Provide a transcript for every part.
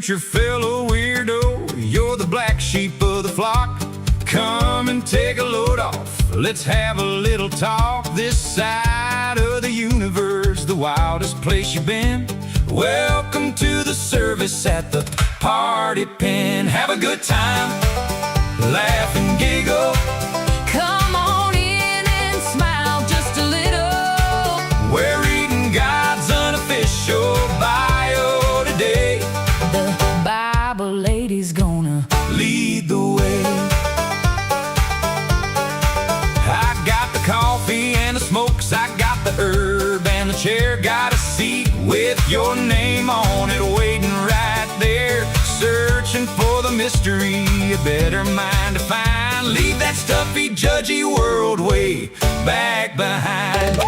future fellow weirdo, you're the black sheep of the flock. Come and take a load off, let's have a little talk. This side of the universe, the wildest place you've been. Welcome to the service at the party pen. Have a good time, laugh and giggle. Come on in and smile just a little. We're reading God's unofficial bio today. The Bible lady's gonna lead the way. I got the coffee and the smokes, I got the herb and the chair. Got a seat with your name on it waiting right there. Searching for the mystery, a better mind to find. Leave that stuffy, judgy world way back behind.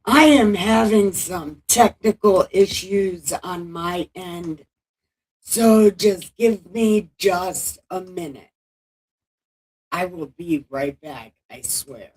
I am having some technical issues on my end, so just give me just a minute. I will be right back, I swear.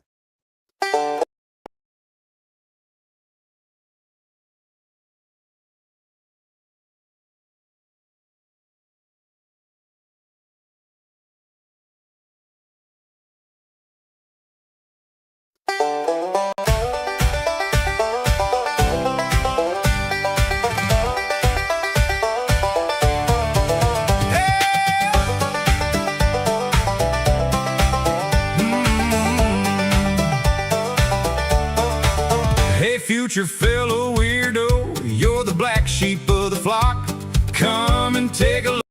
Hey, future fellow weirdo, you're the black sheep of the flock. Come and take a look.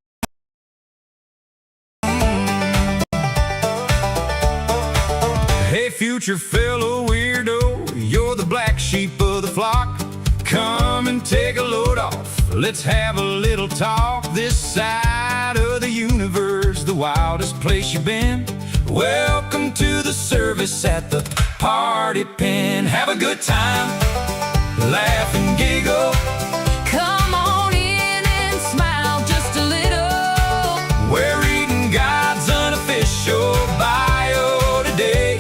Hey, future fellow weirdo, you're the black sheep of the flock. Come and take a load off, let's have a little talk. This side of the universe, the wildest place you've been. Welcome to the service at the party pen. Have a good time, laugh and giggle. come on in and smile just a little. We're reading God's unofficial bio today.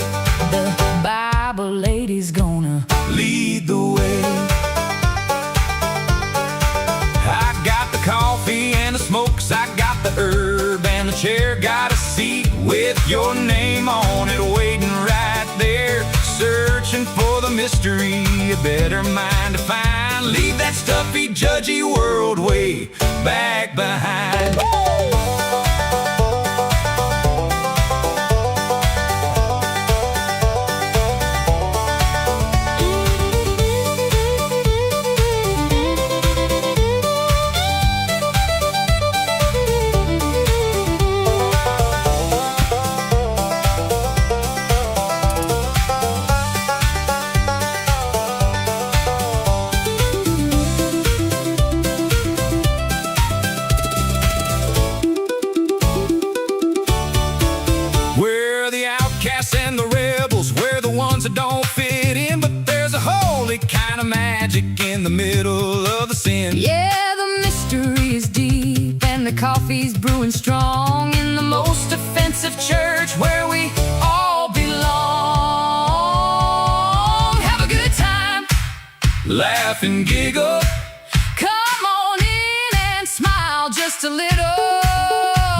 The Bible lady's gonna Lead the way. I got the coffee and the smokes, I got the herb and the chair. Got a seat with your name on it waiting right there. Searching for the mystery, a better mind to find. Leave that stuffy, judgy world way back behind. We're the outcasts and the rebels, we're the ones that don't fit in. But there's a holy kind of magic in the middle of the sin. Yeah, the mystery is deep and the coffee's brewing strong in the most offensive church where we all belong. Have a good time, Laugh and giggle. come on in and smile just a little.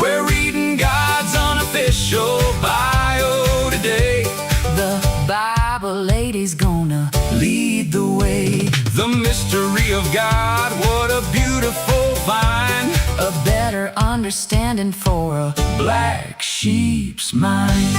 We're reading God's unofficial bio today. The Bible lady's gonna Lead the way. The mystery of God, what a beautiful find. a better understanding for a Black sheep's mind.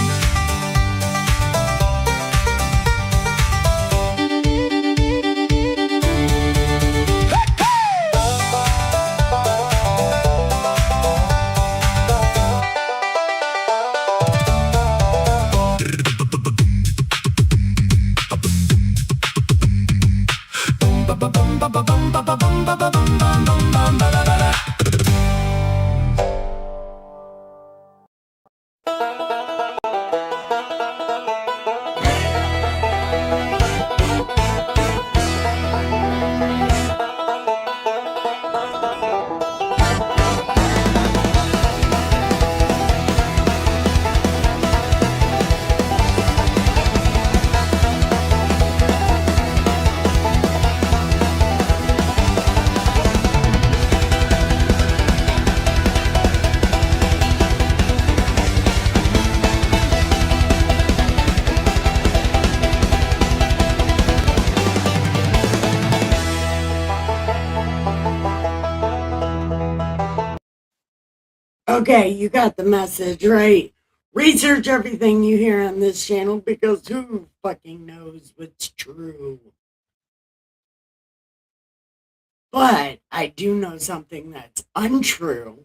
Okay, you got the message, right? Research everything you hear on this channel because who fucking knows what's true? But I do know something that's untrue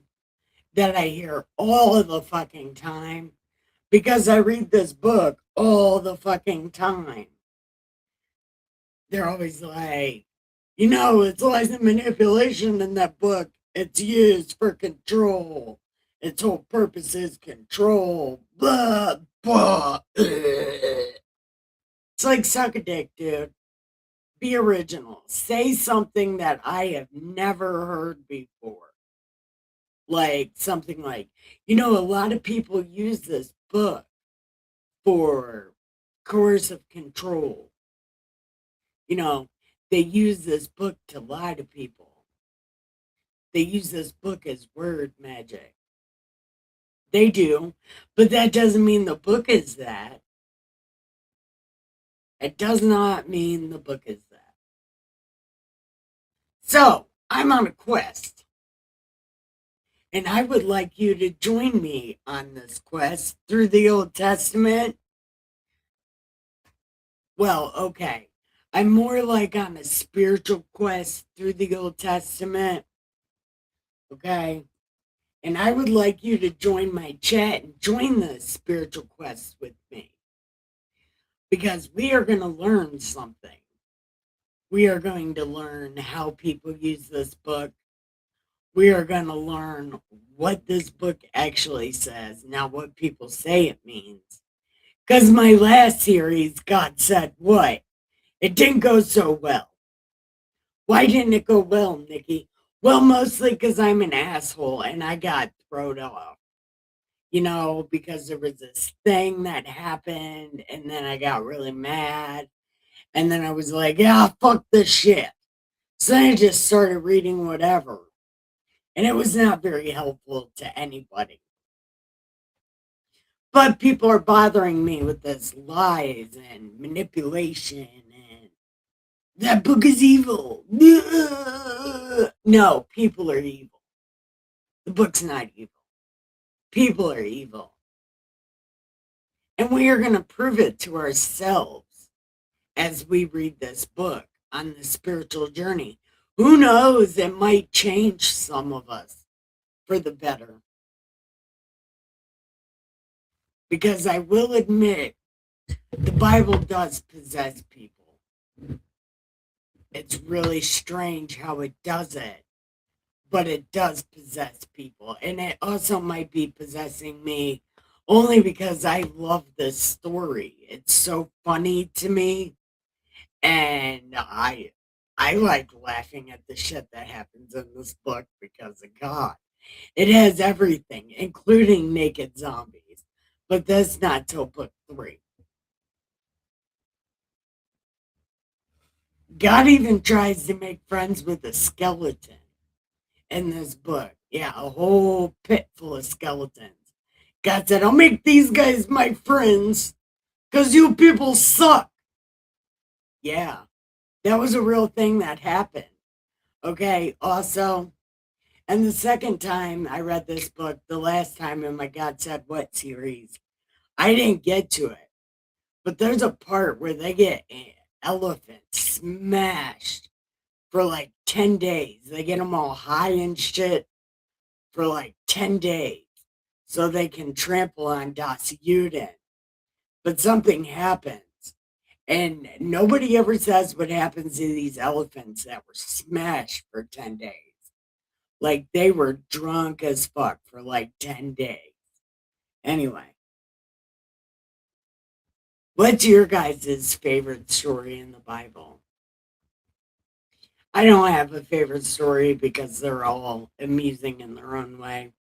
that I hear all the fucking time because I read this book all the fucking time. They're always like, it's lies and manipulation in that book. It's used for control. Its whole purpose is control. Blah, blah. It's like suck a dick, dude. Be original. Say something that I have never heard before. Like something like, a lot of people use this book for coercive control. They use this book to lie to people. They use this book as word magic. They do, but that doesn't mean the book is that. It does not mean the book is that. So, I'm on a quest, and I would like you to join me on this quest through the Old Testament. Well, okay. I'm more like on a spiritual quest through the Old Testament. Okay. And I would like you to join my chat and join the spiritual quest with me because we are going to learn something. We are going to learn how people use this book. We are going to learn what this book actually says, not what people say it means. Because my last series, God Said What? It didn't go so well. Why didn't it go well, Nikki? Well, mostly because I'm an asshole and I got thrown off. Because there was this thing that happened, and then I got really mad, and then I was like, yeah, fuck this shit. So then I just started reading whatever, and it was not very helpful to anybody. But people are bothering me with this lies and manipulation, and that book is evil. No, people are evil. The book's not evil. People are evil. And we are going to prove it to ourselves as we read this book on the spiritual journey. Who knows? It might change some of us for the better. Because I will admit, the Bible does possess people. It's really strange how it does it, but it does possess people. And it also might be possessing me only because I love this story. It's so funny to me. And I like laughing at the shit that happens in this book because of God. It has everything, including naked zombies. But that's not till book 3. God even tries to make friends with a skeleton in this book. Yeah, a whole pit full of skeletons. God said, I'll make these guys my friends because you people suck. Yeah, that was a real thing that happened. Okay, also, and the second time I read this book, the last time in my God Said What series, I didn't get to it. But there's a part where they get an elephant smashed for like 10 days. They get them all high and shit for like 10 days so they can trample on Das Uden. But something happens. And nobody ever says what happens to these elephants that were smashed for 10 days. Like they were drunk as fuck for like 10 days. Anyway, what's your guys' favorite story in the Bible? I don't have a favorite story because they're all amusing in their own way.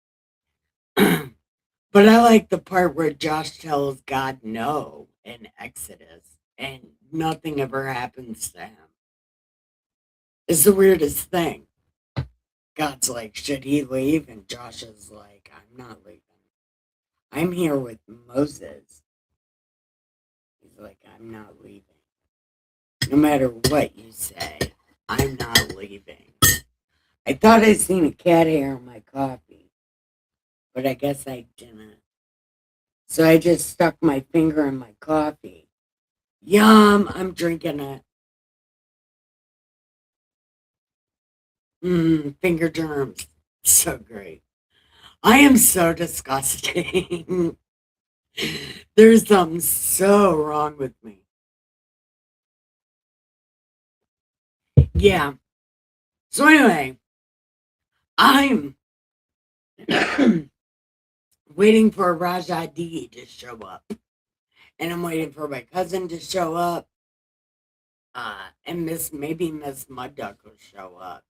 But I like the part where Josh tells God no in Exodus and nothing ever happens to him. It's the weirdest thing. God's like, should he leave? And Josh is like, I'm not leaving. I'm here with Moses. He's like, I'm not leaving. No matter what you say, I'm not leaving. I thought I seen a cat hair on my coffee, but I guess I didn't. So I just stuck my finger in my coffee. Yum, I'm drinking it. Finger germs. So great. I am so disgusting. There's something so wrong with me. Yeah. So anyway, I'm waiting for Raja D to show up. And I'm waiting for my cousin to show up. And maybe Miss Mud Duck will show up.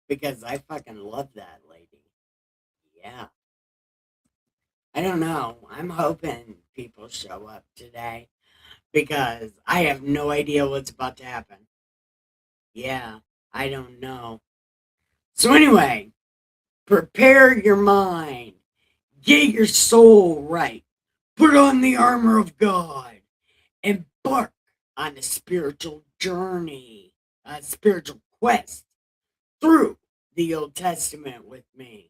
Because I fucking love that lady. Yeah. I don't know. I'm hoping people show up today. Because I have no idea what's about to happen. Yeah, I don't know. So anyway, prepare your mind. Get your soul right. Put on the armor of God. Embark on a spiritual journey, a spiritual quest through the Old Testament with me.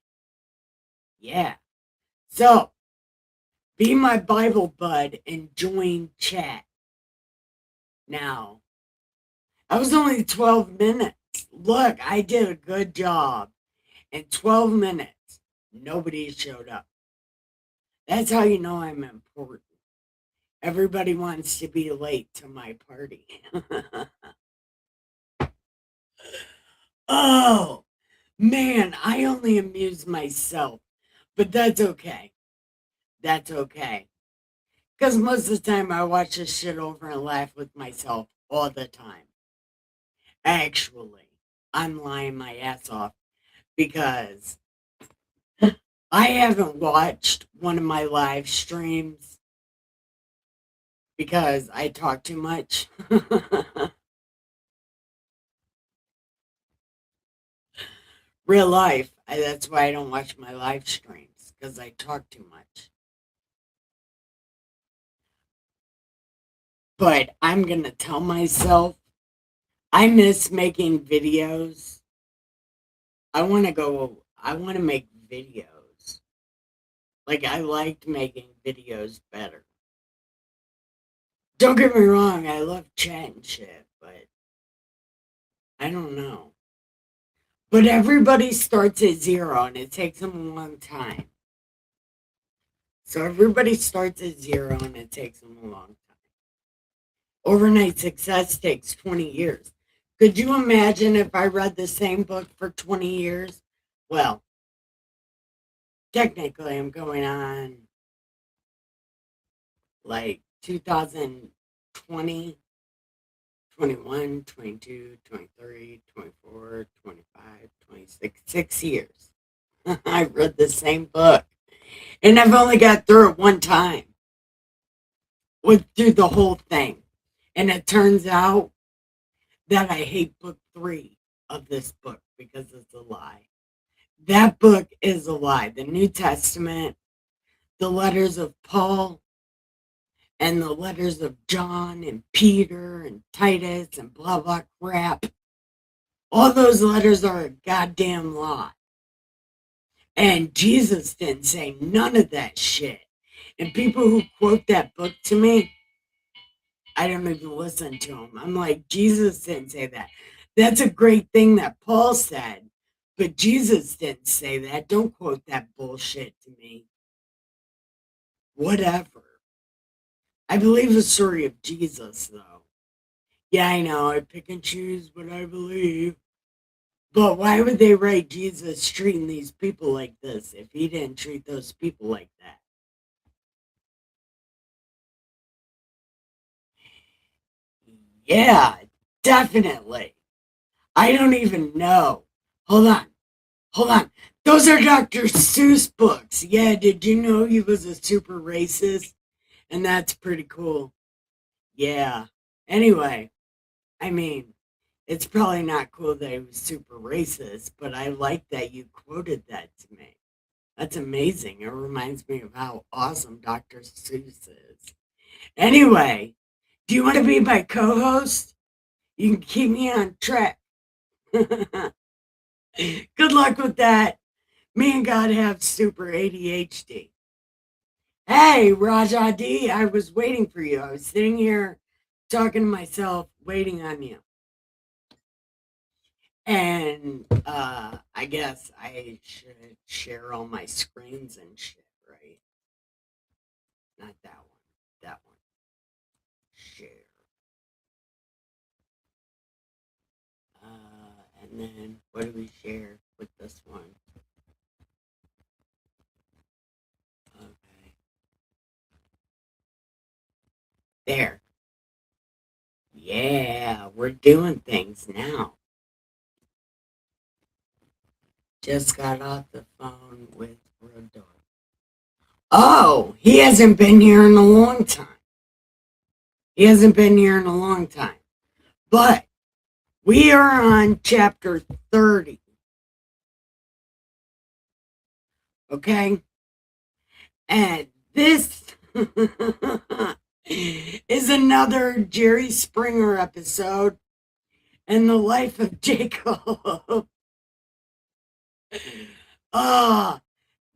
Yeah. So, be my Bible bud and join chat. Now, I was only 12 minutes. Look, I did a good job. In 12 minutes, nobody showed up. That's how you know I'm important. Everybody wants to be late to my party. Oh, man, I only amuse myself, but that's okay. That's okay. Because most of the time I watch this shit over and laugh with myself all the time. Actually, I'm lying my ass off because I haven't watched one of my live streams because I talk too much. Real life. That's why I don't watch my live streams because I talk too much. But I'm going to tell myself I miss making videos. I want to make videos. Like, I liked making videos better. Don't get me wrong, I love chatting shit, but I don't know. But everybody starts at zero and it takes them a long time. So everybody starts at zero and it takes them a long time. Overnight success takes 20 years. Could you imagine if I read the same book for 20 years? Well, technically, I'm going on like 2020, 21, 22, 23, 24, 25, 26, 6 years. I read the same book. And I've only got through it one time. Through the whole thing. And it turns out that I hate book 3 of this book because it's a lie. That book is a lie. The New Testament, the letters of Paul, and the letters of John and Peter and Titus and blah, blah crap. All those letters are a goddamn lie. And Jesus didn't say none of that shit. And people who quote that book to me, I don't even listen to them. I'm like, Jesus didn't say that. That's a great thing that Paul said, but Jesus didn't say that. Don't quote that bullshit to me. Whatever. I believe the story of Jesus, though. Yeah, I know. I pick and choose what I believe. But why would they write Jesus treating these people like this if he didn't treat those people like that? Yeah, definitely. I don't even know. Hold on. Hold on. Those are Dr. Seuss books. Yeah, did you know he was a super racist? And that's pretty cool. Yeah. Anyway, I mean, it's probably not cool that he was super racist, but I like that you quoted that to me. That's amazing. It reminds me of how awesome Dr. Seuss is. Anyway, do you want to be my co host? You can keep me on track. Good luck with that. Me and God have super ADHD. Hey, Raja D, I was waiting for you. I was sitting here talking to myself, waiting on you. And I guess I should share all my screens and shit, right? Not that one. That one. Share. And then what do we share with this one? Okay. There. Yeah, we're doing things now. Just got off the phone with Rodolfo. Oh, he hasn't been here in a long time. He hasn't been here in a long time. But we are on chapter 30. Okay? And this is another Jerry Springer episode in the life of Jacob.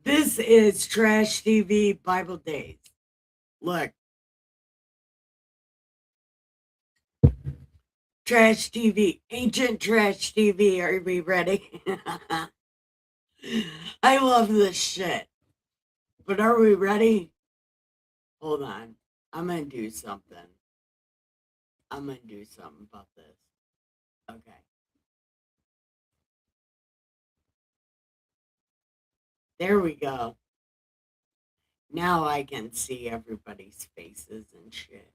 This is Trash TV Bible Days. Look. Trash TV, ancient trash TV. Are we ready? I love this shit. But are we ready? Hold on. I'm going to do something. I'm going to do something about this. Okay. There we go. Now I can see everybody's faces and shit.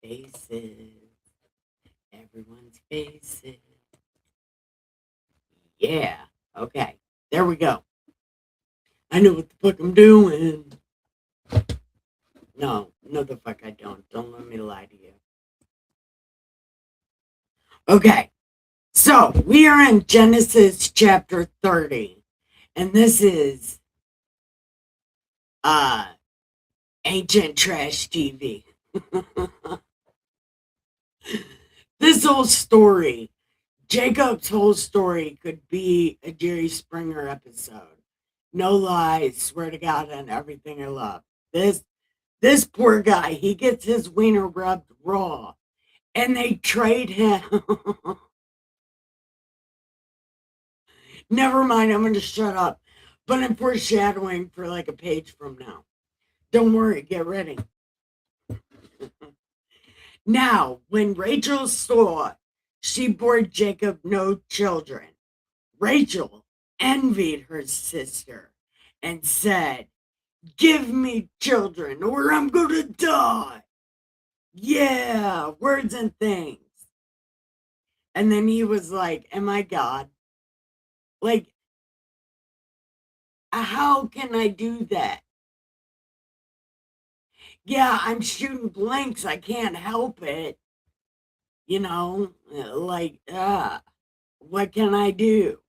Faces. Everyone's faces. Yeah. Okay. There we go. I know what the fuck I'm doing. No, the fuck I don't. Don't let me lie to you. Okay. So we are in Genesis chapter 30. And this is ancient trash TV. This whole story, Jacob's whole story, could be a Jerry Springer episode. No lies, swear to God on everything I love. This poor guy, he gets his wiener rubbed raw, and they trade him. Never mind, I'm going to shut up. But I'm foreshadowing for like a page from now. Don't worry, get ready. Now, when Rachel saw she bore Jacob no children, Rachel envied her sister and said, "Give me children or I'm going to die." Yeah, words and things. And then he was like, "Am I God? Like, how can I do that? Yeah, I'm shooting blanks. I can't help it. You know, like, what can I do?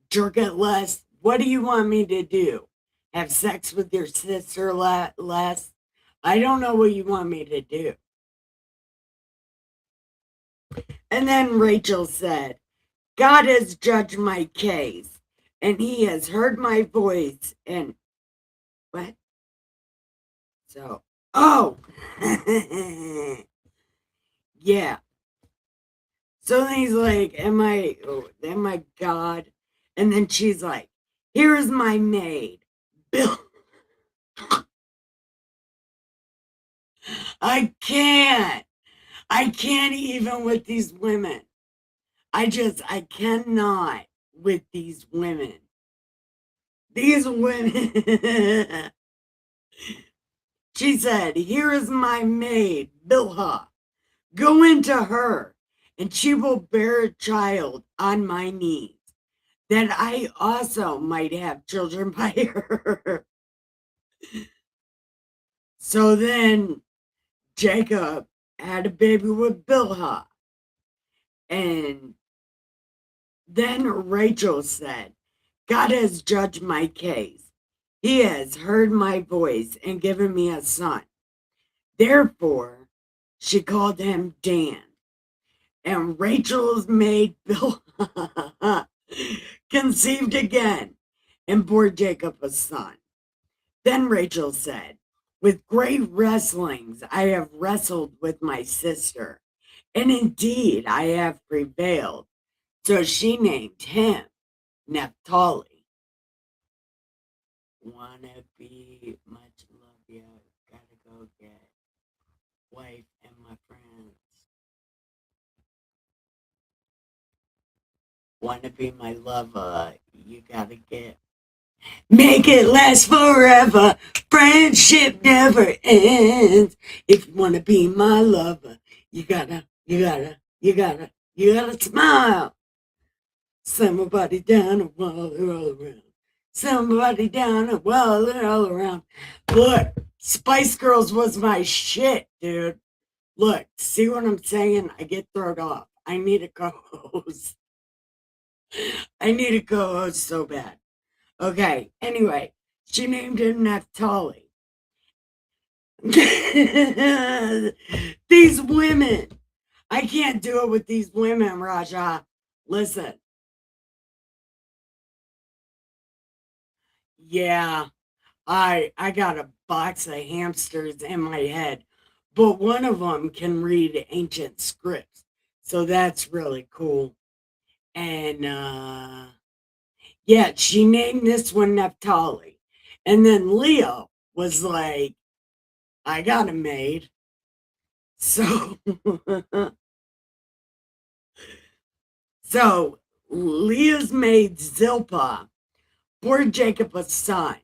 Jerk it less. What do you want me to do? Have sex with your sister less? I don't know what you want me to do." And then Rachel said, "God has judged my case, and he has heard my voice." And what? So, oh, yeah. So then he's like, am I God? And then she's like, "Here is my maid, Bill." I can't even with these women. I cannot with these women. These women. She said, "Here is my maid, Bilhah. Go into her, and she will bear a child on my knees, that I also might have children by her." So then Jacob had a baby with Bilhah. And then Rachel said, "God has judged my case. He has heard my voice and given me a son." Therefore, she called him Dan. And Rachel's maid Bilhah conceived again and bore Jacob a son. Then Rachel said, with great wrestlings I have wrestled with my sister, and indeed I have prevailed. So she named him Naphtali. Wanna be much love ya, gotta go get wife and my friends. Wanna be my lover, you gotta get. Make it last forever. Friendship never ends. If you wanna be my lover, you gotta smile. Somebody down and while they're all around. Somebody down and while they're all around. Look, Spice Girls was my shit, dude. Look, see what I'm saying? I get thrown off. I need a co-host. I need a co-host so bad. Okay, anyway, she named him Naphtali. These women. I can't do it with these women, Raja. Listen. Yeah, I got a box of hamsters in my head, but one of them can read ancient scripts. So that's really cool. And yeah, she named this one Naphtali. And then Leo was like, I got a maid. So so Leah's maid Zilpah bore Jacob a son.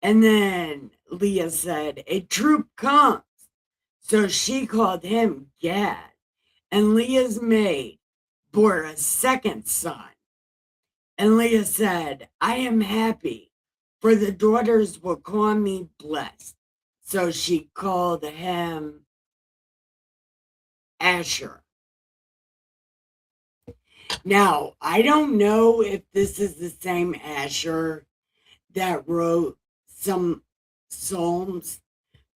And then Leah said, a troop comes. So she called him Gad. And Leah's maid bore a second son. And Leah said, I am happy, for the daughters will call me blessed. So she called him Asher. Now, I don't know if this is the same Asher that wrote some Psalms,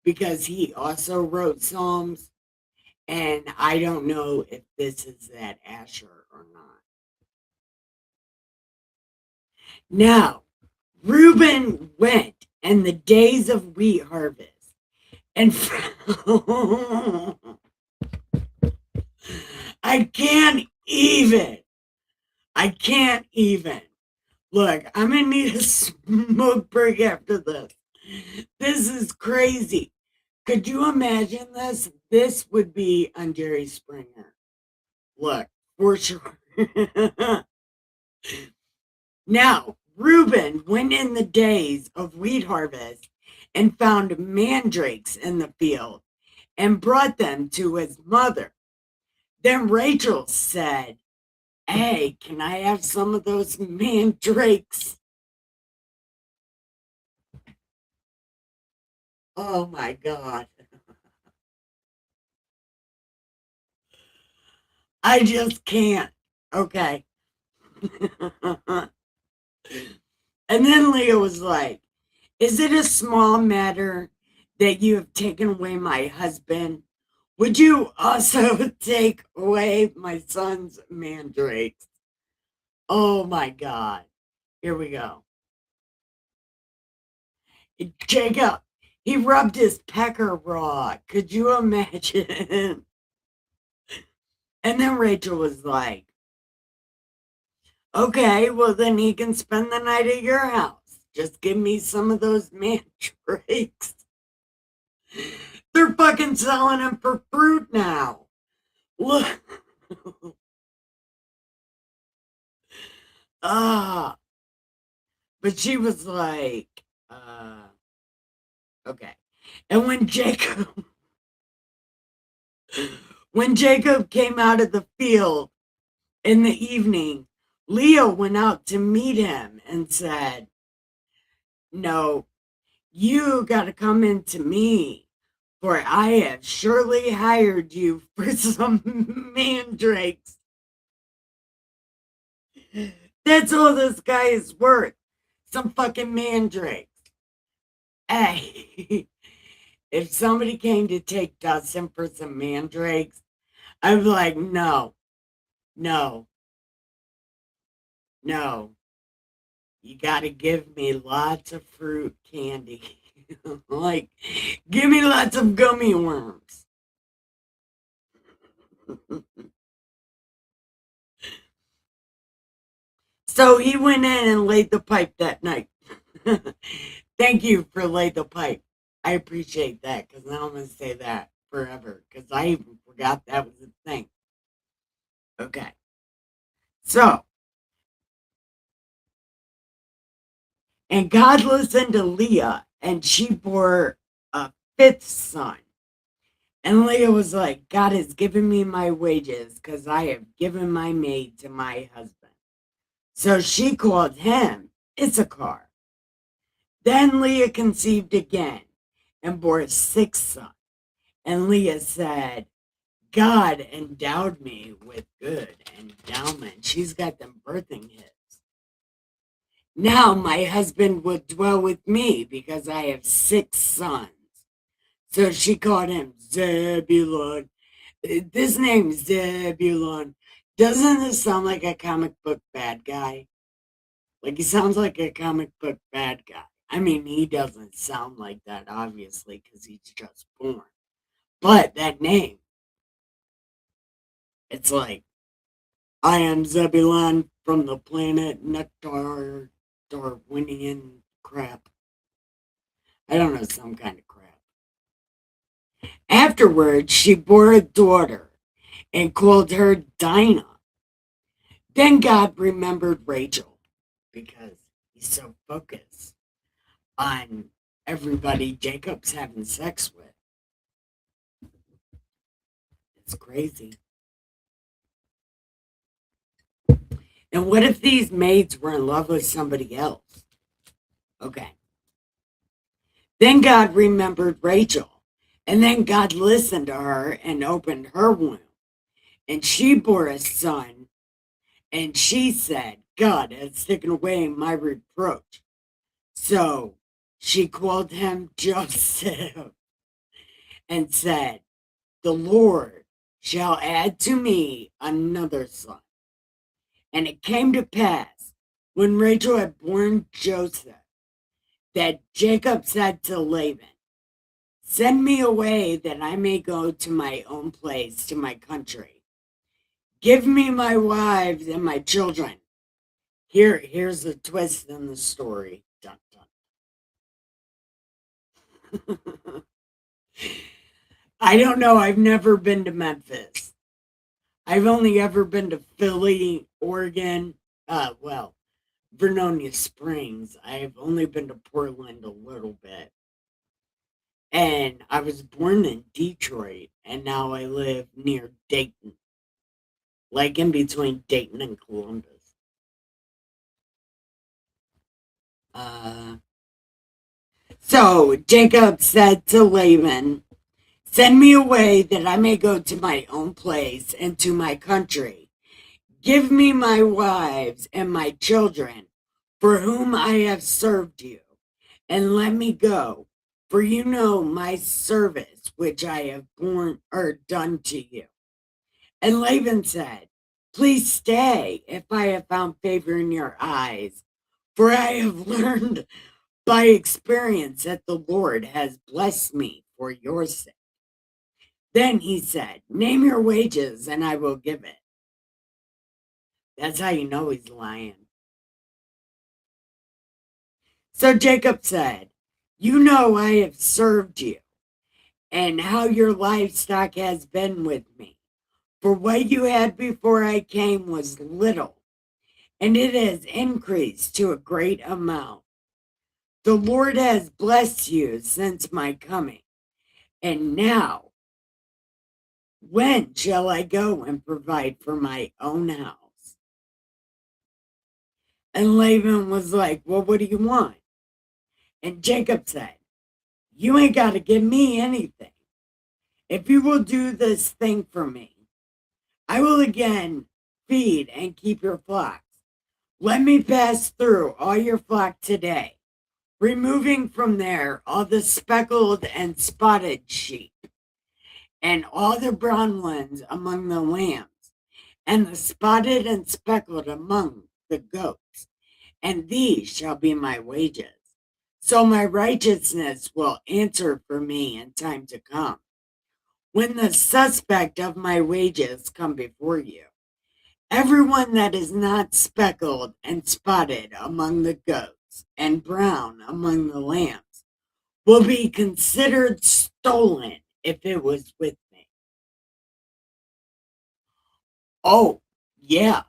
because he also wrote Psalms. And I don't know if this is that Asher or not. Now, Reuben went in the days of wheat harvest and I can't even. I can't even. Look, I'm gonna need a smoke break after this. This is crazy. Could you imagine this? This would be on Jerry Springer. Look, for sure. Now, Reuben went in the days of wheat harvest and found mandrakes in the field and brought them to his mother. Then Rachel said, hey, can I have some of those mandrakes? Oh my God. I just can't. Okay. And then Leah was like, is it a small matter that you have taken away my husband? Would you also take away my son's mandrakes? Oh my God. Here we go. Jacob, he rubbed his pecker raw. Could you imagine? And then Rachel was like, okay, well, then he can spend the night at your house. Just give me some of those mandrakes. They're fucking selling them for fruit now. Look. Ah. But she was like, okay. And when Jacob came out of the field in the evening, Leah went out to meet him and said, no, you got to come into me, for I have surely hired you for some mandrakes. That's all this guy is worth. Some fucking mandrakes. Hey, if somebody came to take Dustin for some mandrakes, I'd be like, no, no. No, you got to give me lots of fruit candy. Like, give me lots of gummy worms. So he went in and laid the pipe that night. Thank you for laying the pipe. I appreciate that because now I'm going to say that forever because I even forgot that was a thing. Okay. So, and God listened to Leah and she bore a fifth son. And Leah was like, God has given me my wages because I have given my maid to my husband. So she called him Issachar. Then Leah conceived again and bore a sixth son. And Leah said, God endowed me with good endowment. She's got them birthing hits. Now my husband would dwell with me because I have six sons. So she called him Zebulun. This name Zebulun. Doesn't this sound like a comic book bad guy? Like he sounds like a comic book bad guy. I mean, he doesn't sound like that, obviously, because he's just born. But that name, it's like, I am Zebulun from the planet Nectar, Darwinian crap. I don't know, some kind of crap. Afterwards, she bore a daughter and called her Dinah. Then God remembered Rachel because he's so focused on everybody Jacob's having sex with. It's crazy. And what if these maids were in love with somebody else? Okay. Then God remembered Rachel. And then God listened to her and opened her womb. And she bore a son. And she said, God has taken away my reproach. So she called him Joseph and said, the Lord shall add to me another son. And it came to pass, when Rachel had borne Joseph, that Jacob said to Laban, send me away that I may go to my own place, to my country. Give me my wives and my children. Here's the twist in the story. Dun, dun. I don't know. I've never been to Memphis. I've only ever been to Philly, Oregon. Well, Vernonia Springs. I've only been to Portland a little bit. And I was born in Detroit, and now I live near Dayton, like in between Dayton and Columbus. Uh, so Jacob said to Laban, send me away that I may go to my own place and to my country. Give me my wives and my children, for whom I have served you, and let me go. For you know my service which I have borne or done to you. And Laban said, please stay if I have found favor in your eyes, for I have learned by experience that the Lord has blessed me for your sake. Then he said, name your wages and I will give it. That's how you know he's lying. So Jacob said, you know I have served you, and how your livestock has been with me. For what you had before I came was little, and it has increased to a great amount. The Lord has blessed you since my coming. And now, when shall I go and provide for my own house? And Laban was like, well, what do you want? And Jacob said, you ain't got to give me anything. If you will do this thing for me, I will again feed and keep your flocks. Let me pass through all your flock today, removing from there all the speckled and spotted sheep, and all the brown ones among the lambs, and the spotted and speckled among the goats, and these shall be my wages. So my righteousness will answer for me in time to come. When the suspect of my wages come before you, everyone that is not speckled and spotted among the goats and brown among the lambs will be considered stolen if it was with me. Oh, yeah,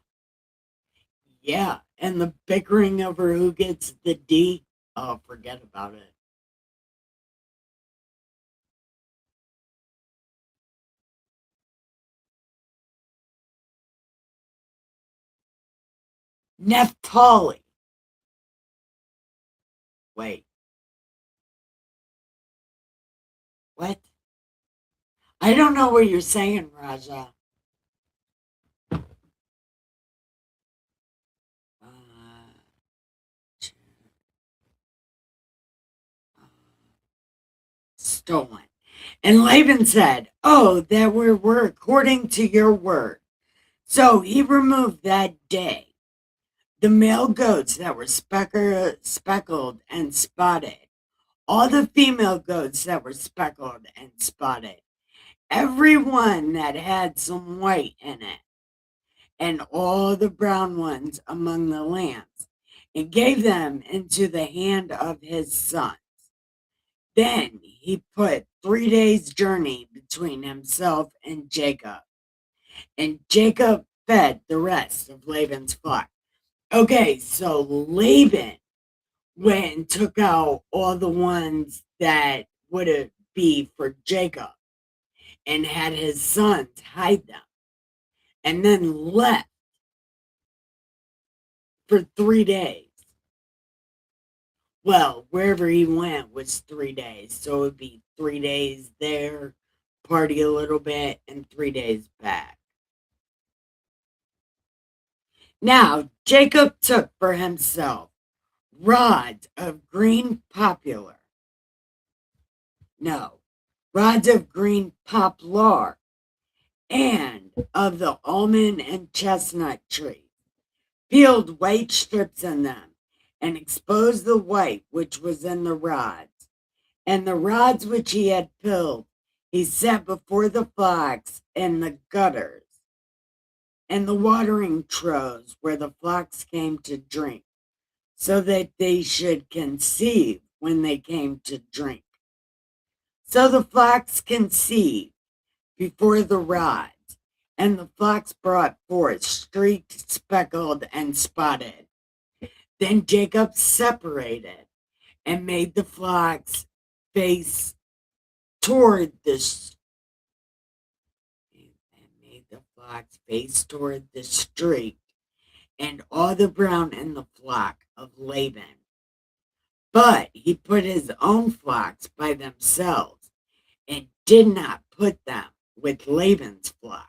yeah. And the bickering over who gets the D, oh, forget about it. Naphtali. Wait, what? I don't know what you're saying, Raja. Uh, Stolen. And Laban said, oh, that we were according to your word. So he removed that day the male goats that were speckled and spotted, all the female goats that were speckled and spotted, every one that had some white in it, and all the brown ones among the lambs, and gave them into the hand of his son. Then he put 3 days' journey between himself and Jacob, and Jacob fed the rest of Laban's flock. Okay, so Laban went and took out all the ones that would be for Jacob and had his sons hide them, and then left for 3 days. Well, wherever he went was 3 days, so it would be 3 days there, party a little bit, and 3 days back. Now Jacob took for himself rods of green popular, no, rods of green poplar, and of the almond and chestnut trees, peeled white strips in them, and exposed the white which was in the rods. And the rods which he had peeled, he set before the flocks in the gutters and the watering troughs where the flocks came to drink, so that they should conceive when they came to drink. So the flocks conceived before the rods, and the flocks brought forth streaked, speckled, and spotted. Then Jacob separated and made the flocks face toward the street, and all the brown in the flock of Laban. But he put his own flocks by themselves, and did not put them with Laban's flocks.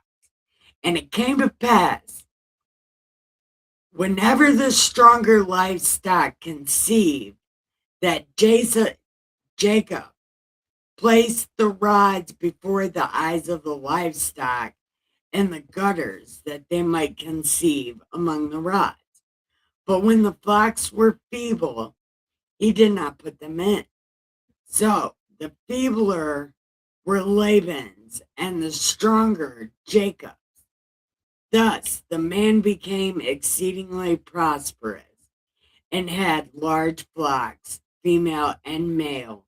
And it came to pass, whenever the stronger livestock conceived, that Jacob placed the rods before the eyes of the livestock in the gutters, that they might conceive among the rods. But when the flocks were feeble, he did not put them in. So the feebler were Laban's, and the stronger Jacob's. Thus the man became exceedingly prosperous, and had large flocks, female and male,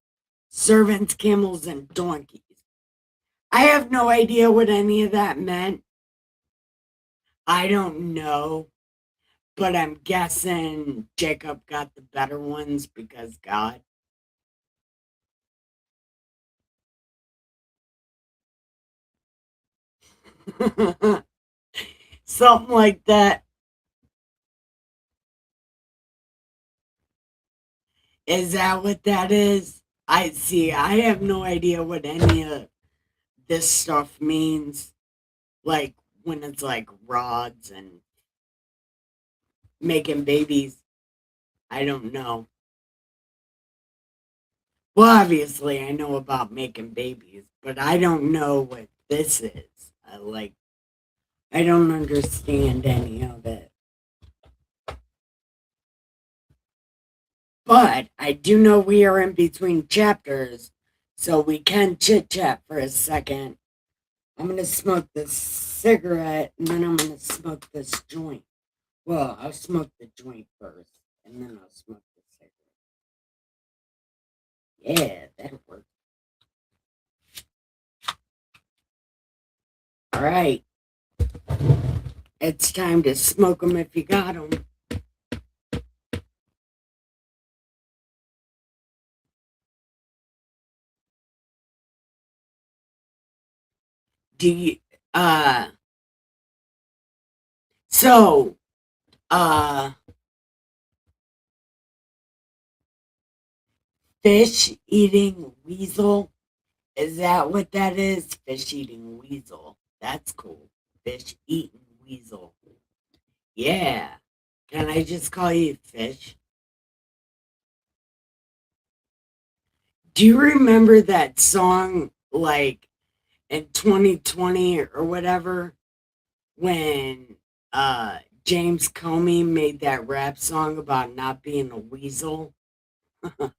servants, camels, and donkeys. I have no idea what any of that meant. I don't know, but I'm guessing Jacob got the better ones because God. Something like that. Is that what that is? I see. I have no idea what any of this stuff means. Like when it's like rods and making babies. I don't know. Well, obviously, I know about making babies, but I don't know what this is. I don't understand any of it. But I do know we are in between chapters, so we can chit chat for a second. I'm going to smoke this cigarette and then I'm going to smoke this joint. Well, I'll smoke the joint first and then I'll smoke the cigarette. Yeah, that'll work. All right. It's time to smoke them if you got them. Do you, uh, so, uh, fish eating weasel? Is that what that is? Fish eating weasel. That's cool. Fish eating weasel. Yeah. Can I just call you Fish? Do you remember that song, like, in 2020 or whatever, when James Comey made that rap song about not being a weasel? That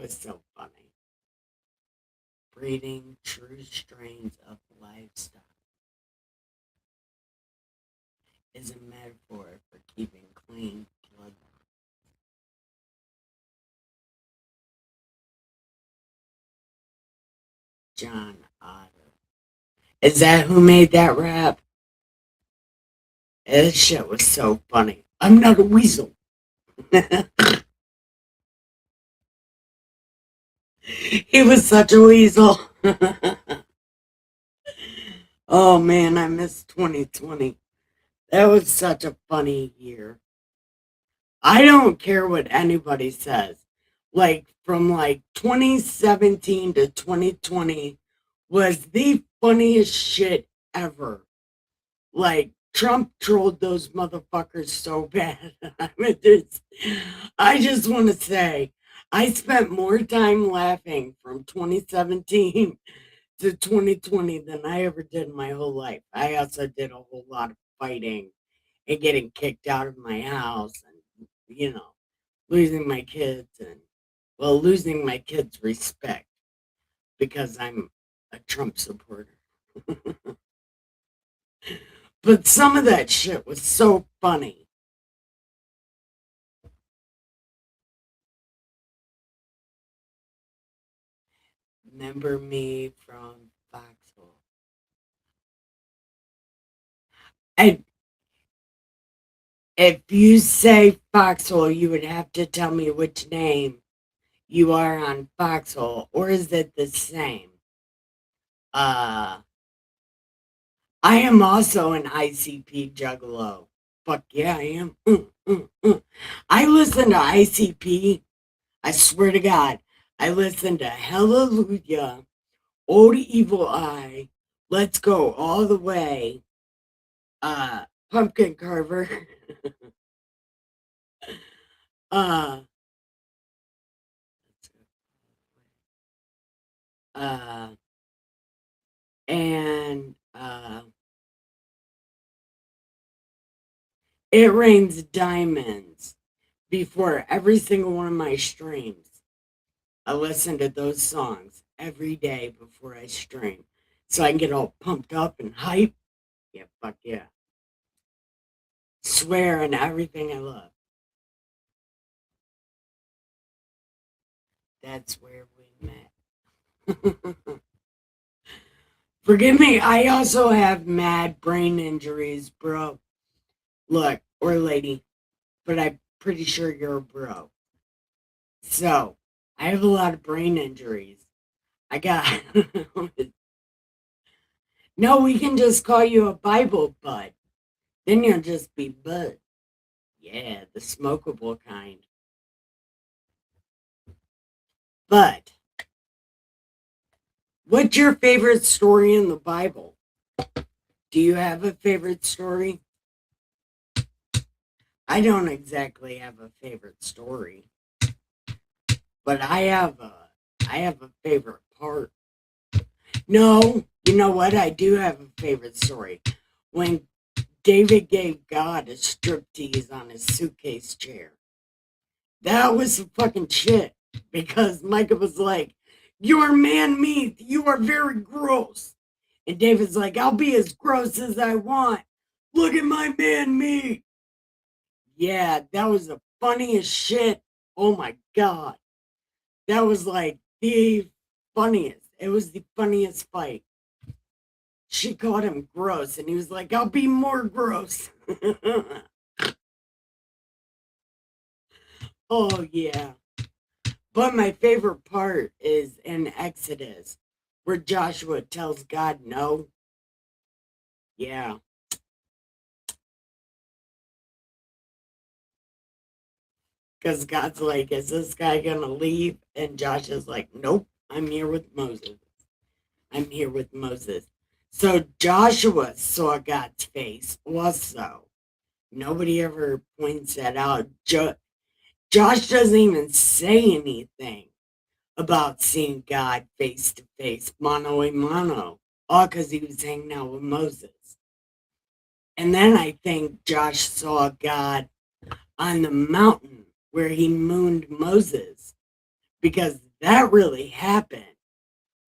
was so funny. Breeding true strains of livestock is a metaphor for keeping clean blood. John Otter. Is that who made that rap? That shit was so funny. I'm not a weasel. He was such a weasel. Oh man, I miss 2020. That was such a funny year. I don't care what anybody says. Like from like 2017 to 2020 was the funniest shit ever. Like Trump trolled those motherfuckers so bad. I just want to say I spent more time laughing from 2017 to 2020 than I ever did in my whole life. I also did a whole lot of fighting and getting kicked out of my house and, losing my kids and, well, losing my kids' respect because I'm a Trump supporter. But some of that shit was so funny. Remember me from Foxhole. I, if you say Foxhole, you would have to tell me which name you are on Foxhole, or is it the same? Uh, I am also an ICP juggalo. Fuck yeah, I am. I listen to ICP. I swear to God, I listen to Hallelujah, Old Evil Eye, Let's Go All the Way, Pumpkin Carver, uh, uh, and It Rains Diamonds before every single one of my streams. I listen to those songs every day before I stream so I can get all pumped up and hype. Yeah, fuck yeah. Swear on everything I love. That's where we met. Forgive me, I also have mad brain injuries, bro. Look, or lady, but I'm pretty sure you're a bro. So, I have a lot of brain injuries. I got. No, we can just call you a Bible bud. Then you'll just be bud. Yeah, the smokable kind. But, what's your favorite story in the Bible? Do you have a favorite story? I don't exactly have a favorite story, but I have a favorite part. No, you know what? I do have a favorite story. When David gave God a striptease on his suitcase chair. That was some fucking shit. Because Micah was like, "You're man meat. You are very gross." And David's like, "I'll be as gross as I want. Look at my man meat." Yeah, that was the funniest shit. Oh my God. That was like the funniest. It was the funniest fight. She called him gross, and he was like, "I'll be more gross." Oh, yeah. But my favorite part is in Exodus where Joshua tells God no. Yeah. Because God's like, "Is this guy going to leave?" And Josh is like, "Nope, I'm here with Moses. I'm here with Moses." So Joshua saw God's face also. Nobody ever points that out. Josh doesn't even say anything about seeing God face to face, mano a mano, all because he was hanging out with Moses. And then I think Josh saw God on the mountain where he mooned Moses because that really happened.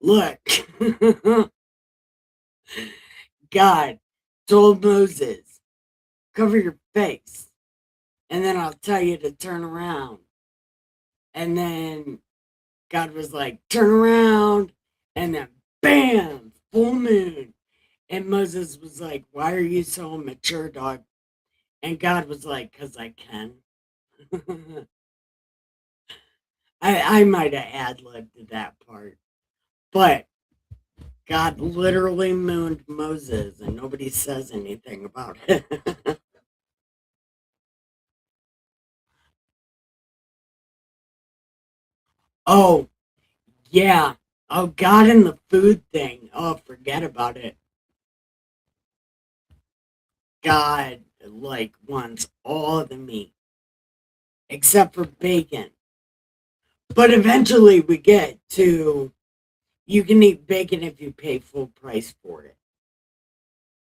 Look, God told Moses, "Cover your face, and then I'll tell you to turn around." And then God was like, "Turn around," and then bam, full moon. And Moses was like, "Why are you so immature, dog?" And God was like, "Because I can." I might have ad-libbed that part. But God literally mooned Moses and nobody says anything about it. Oh, yeah. Oh, God and the food thing. Oh, forget about it. God, like, wants all the meat except for bacon. But eventually we get to you can eat bacon if you pay full price for it.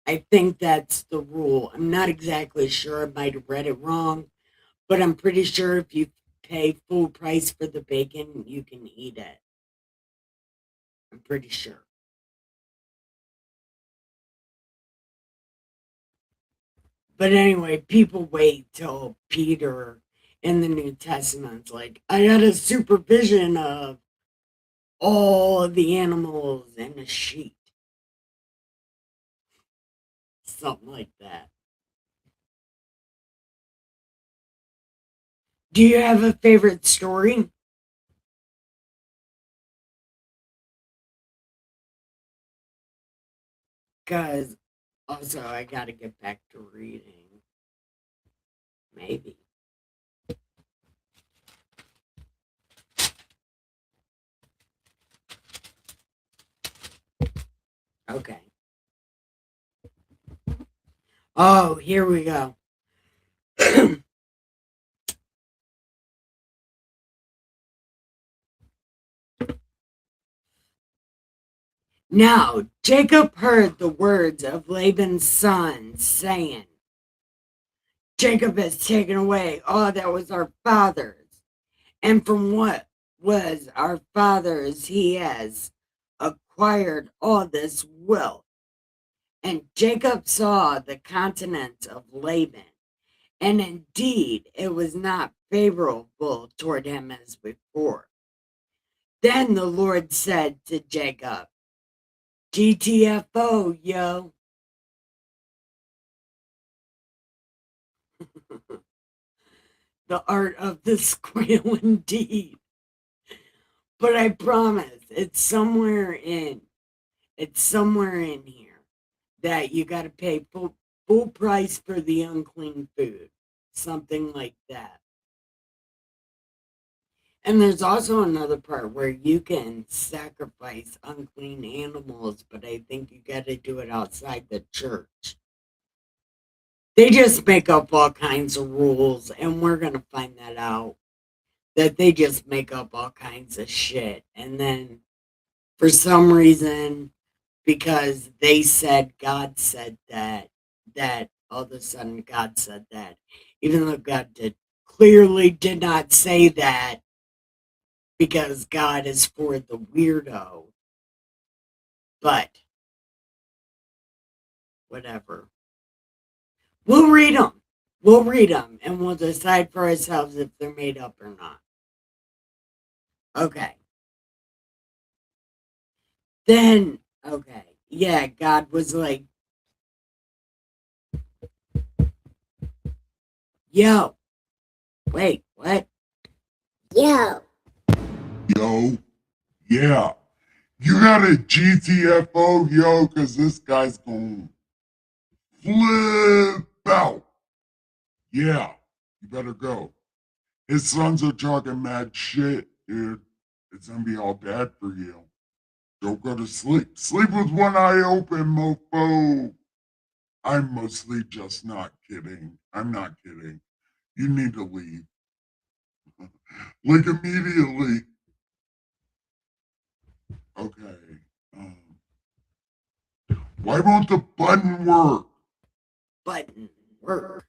I think that's the rule. I'm not exactly sure. I might have read it wrong, but I'm pretty sure if you pay full price for the bacon, you can eat it. I'm pretty sure. But anyway, people wait till Peter in the New Testament's like, "I had a supervision of all of the animals in a sheet." Something like that. Do you have a favorite story? Because also, I got to get back to reading. Maybe. Okay. Oh, here we go. Now Jacob heard the words of Laban's son, saying, "Jacob has taken away all that was our father's, and from what was our father's he has acquired all this wealth." And Jacob saw the countenance of Laban, and indeed it was not favorable toward him as before. Then the Lord said to Jacob, "GTFO, yo." The art of the squeal indeed. But I promise it's somewhere in here that you gotta pay full price for the unclean food. Something like that. And there's also another part where you can sacrifice unclean animals, but I think you gotta do it outside the church. They just make up all kinds of rules, and we're gonna find that out. That they just make up all kinds of shit. And then for some reason, because they said God said that all of a sudden God said that, even though God did clearly did not say that because God is for the weirdo. But whatever. We'll read them. We'll read them and we'll decide for ourselves if they're made up or not. Okay. Then, okay. Yeah, God was like, yo, wait, what? Yo. Yo, yeah. You got a GTFO, yo, because this guy's going to flip out. Yeah, you better go. His sons are talking mad shit, dude. It's going to be all bad for you. Don't go to sleep. Sleep with one eye open, mofo. I'm mostly just not kidding. I'm not kidding. You need to leave. Like immediately. Okay. Um, why won't the button work? Button work.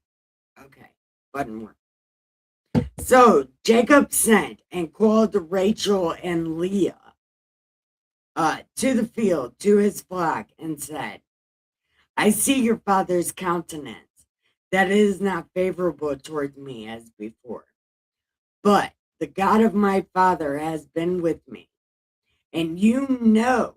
Okay, button work. So Jacob sent and called Rachel and Leah to the field to his flock and said, I see your father's countenance, that it is not favorable toward me as before. But the God of my father has been with me, and you know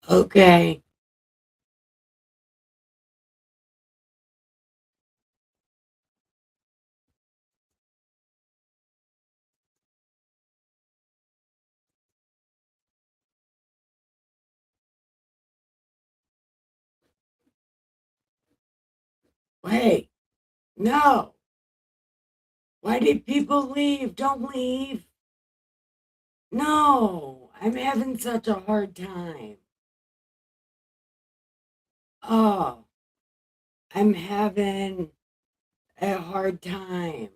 Okay. Wait. No. Why did people leave? Don't leave. No. I'm having such a hard time. Oh, I'm having a hard time.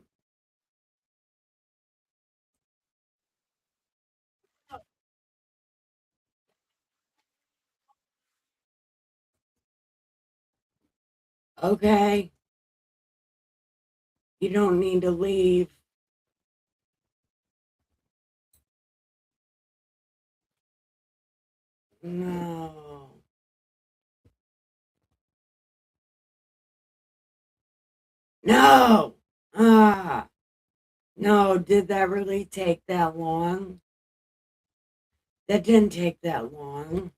Okay. You don't need to leave. No. No. Ah. No. Did that really take that long? That didn't take that long.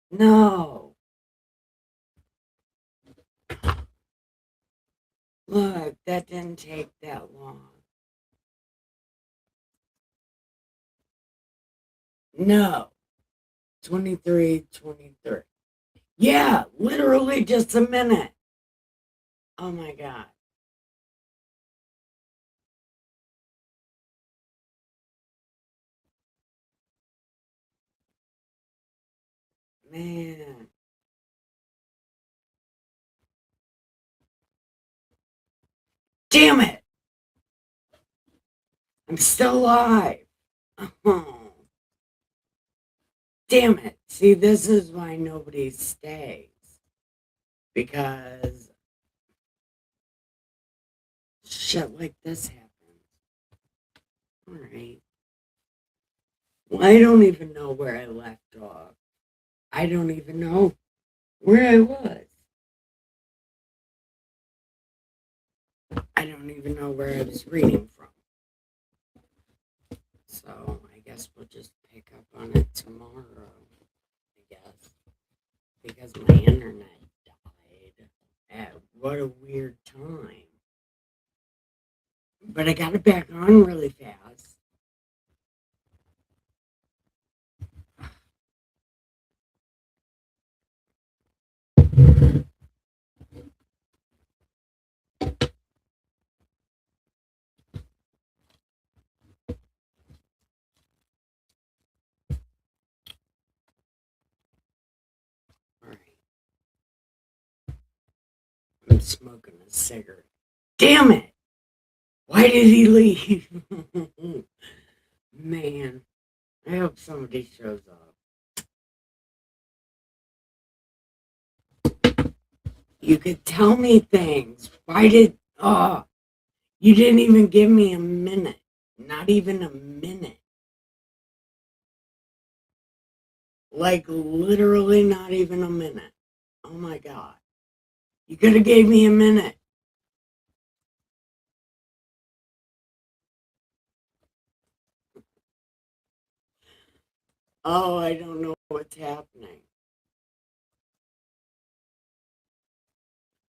No. Look, that didn't take that long. No. 23, 23. Yeah, literally just a minute. Oh my God. Man. Damn it. I'm still alive. Oh, damn it. See, this is why nobody stays. Because shit like this happens. All right. Well, I don't even know where I left off. I don't even know where I was. I don't even know where I was reading from. So I guess we'll just pick up on it tomorrow. I guess. Because my internet died at what a weird time. But I got it back on really fast. All right. I'm smoking a cigarette. Damn it! Why did he leave? Man, I hope somebody shows up. You could tell me things. Why did, oh, you didn't even give me a minute. Not even a minute. Like literally not even a minute. Oh my God. You could have gave me a minute. Oh, I don't know what's happening.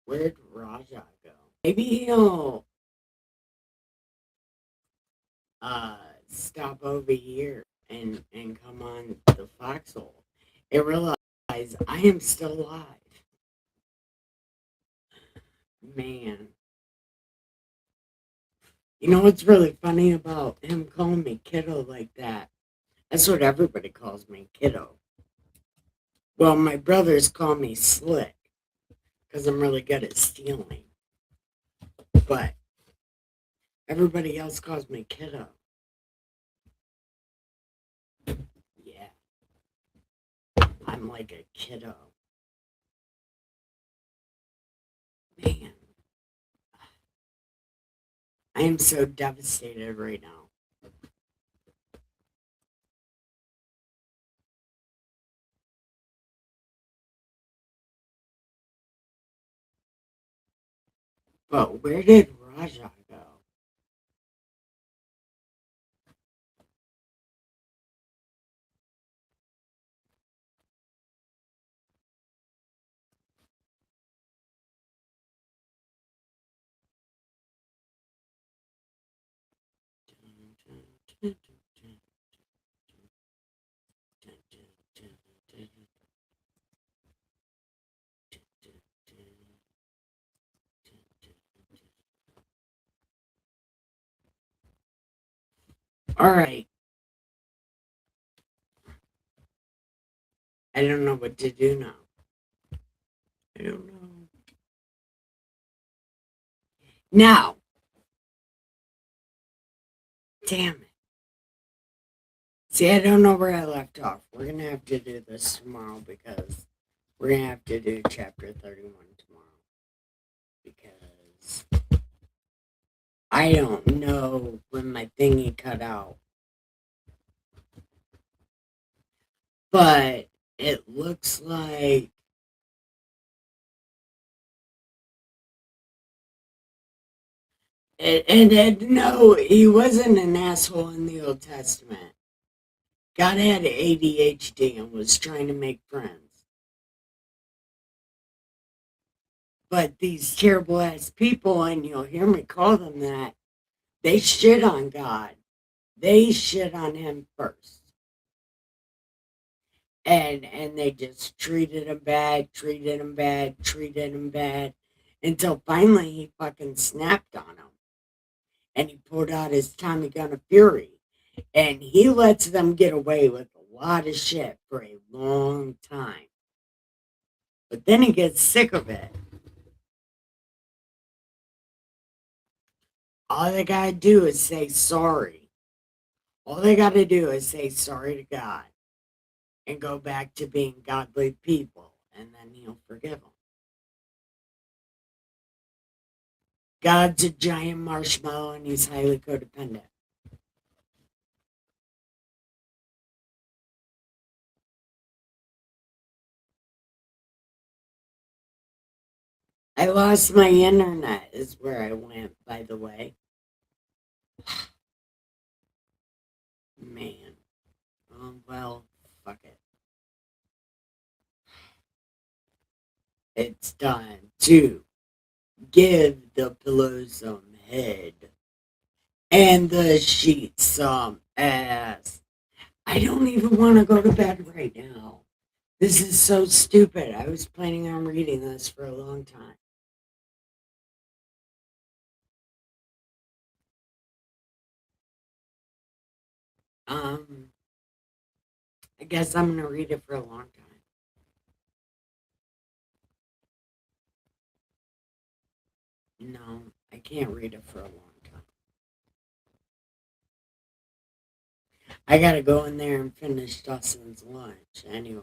Where'd Raja go? Maybe he'll stop over here and come on the foxhole and realize I am still alive. Man. You know what's really funny about him calling me kiddo like that? That's what everybody calls me, kiddo. Well, my brothers call me slick because I'm really good at stealing. But everybody else calls me kiddo. Yeah, I'm like a kiddo. Man, I am so devastated right now. But where did Raja go? All right. I don't know what to do now. I don't know. Now, damn it. See, I don't know where I left off. We're going to have to do this tomorrow because we're going to have to do chapter 31 tomorrow. Because I don't know when my thingy cut out. But it looks like no, he wasn't an asshole in the Old Testament. God had ADHD and was trying to make friends. But these terrible ass people, and you'll hear me call them that, they shit on God. They shit on him first. And they just treated him bad, until finally he fucking snapped on him. And he pulled out his Tommy gun of fury. And he lets them get away with a lot of shit for a long time. But then he gets sick of it. All they gotta do is say sorry. All they gotta do is say sorry to God and go back to being godly people, and then he'll forgive them. God's a giant marshmallow and he's highly codependent. I lost my internet is where I went, by the way. Man. Oh, well, fuck it. It's time to give the pillow some head and the sheet some ass. I don't even want to go to bed right now. This is so stupid. I was planning on reading this for a long time. I guess I'm going to read it for a long time. No, I can't read it for a long time. I gotta go in there and finish Dustin's lunch anyway.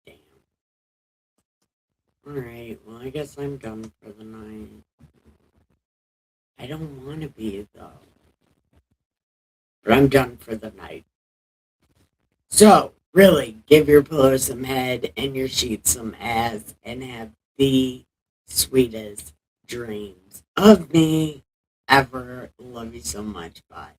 Damn. Alright, well, I guess I'm done for the night. I don't want to be, though. But I'm done for the night. So, really, give your pillow some head and your sheets some ass and have the sweetest dreams of me ever. Love you so much. Bye.